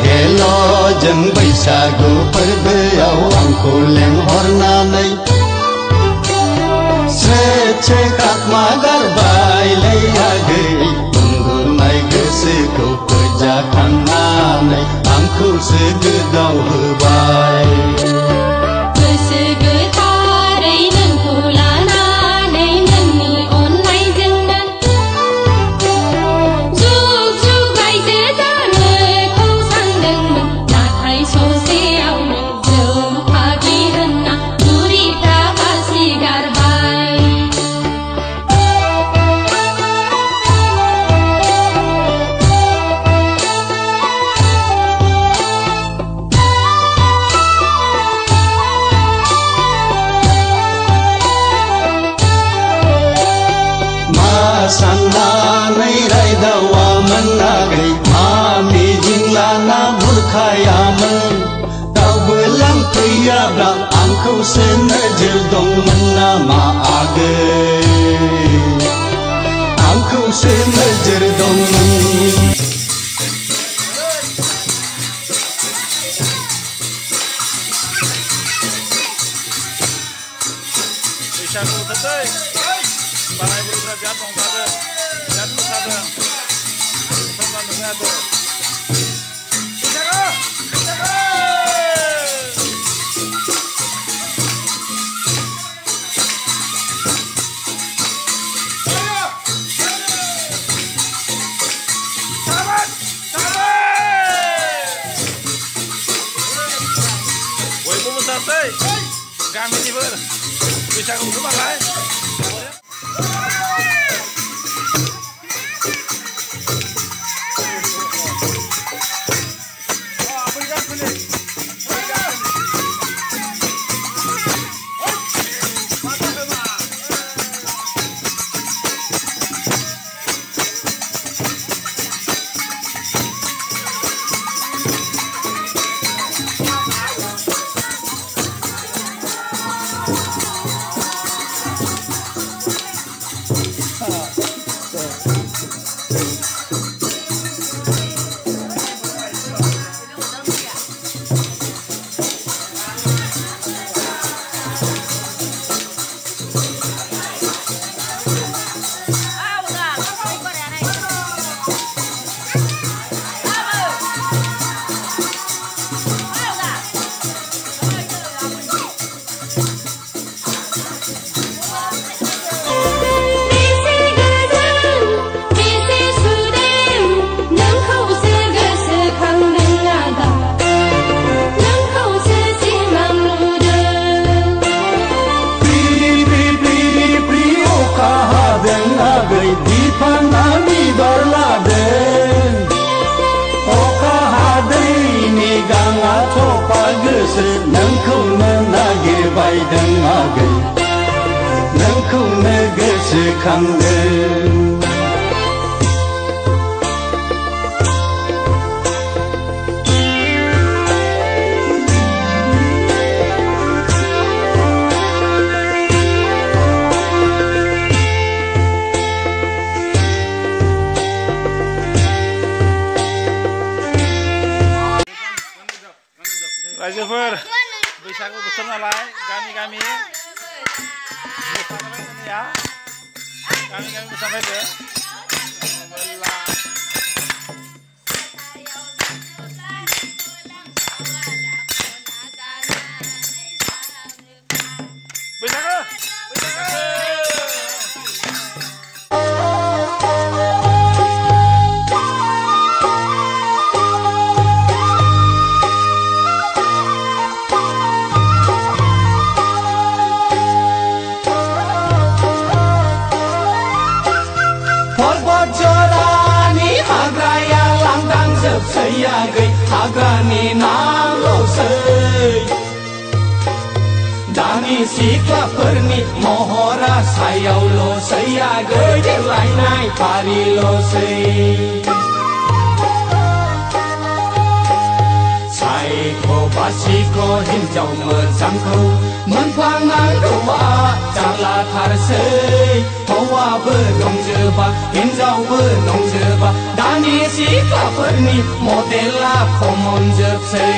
hello जों बैसागु फोरबोआव आंखौ लेंहरनानै स्रे खाखमा गारबायलै आगै उन्दुनाय गोसोखौ फोजाखांनानै आंखौसो गोदाव होबाय गोसो गोथारै नोंखौ लानानै नोंनि अननायजोंनो जुग जुग रायजो जानोखौ सानदोंमोन नाथाय ससेयावनो जौ फाग्लि होनना बुरिफ्रा बासि गारबाय साननानै रायदावामोन आगै मा मिजिं लाना बुरखायामोन दावबो लांफैयाब्ला आंखौसो नोजोर दंमोन नामा आगै आंखौसो नोजोर दंमोन बैसागु बोथोर बानाय बुरैफ्रा बिराद रंजादों बिराद मोसादों सोरबा नोङाबो बयबो मोसासै गामिनिफोर बैसागु बोथोर नालाय नोंखौनो नागिरबायदों आगै नोंखौनो गोसोखांदों रायजोफोर बैसागु बोथोर नालाय गामि गामि मोसाफैदो Sayagay agani nalosay Dani sikla perni mohora sayaw lo sayagay Delay nai pari losay Saiko basiko hinjaw menzangko Menpangan doa jala tarsay हौवाबो दंजोबा हिन्जावबो नंजोबा दानि सिख्लाफोरनि मडेला khaman जोबसै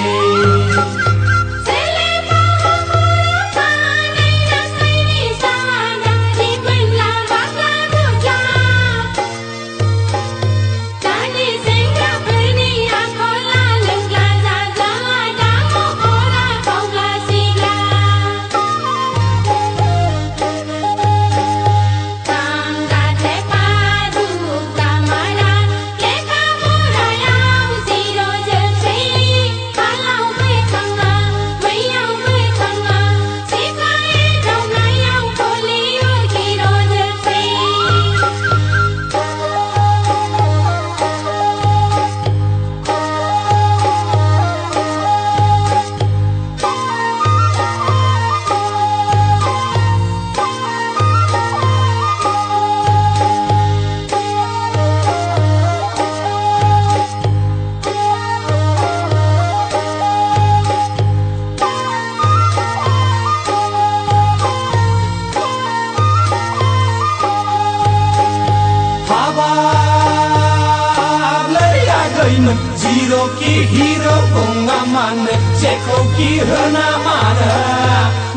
Zero ki hero bunga mana Ceko ki hana mana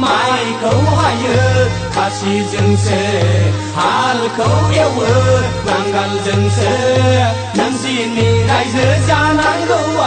Mai kau haya Kasih jengse Hal kau ewe Nanggal jengse Nang sini raise jangan kau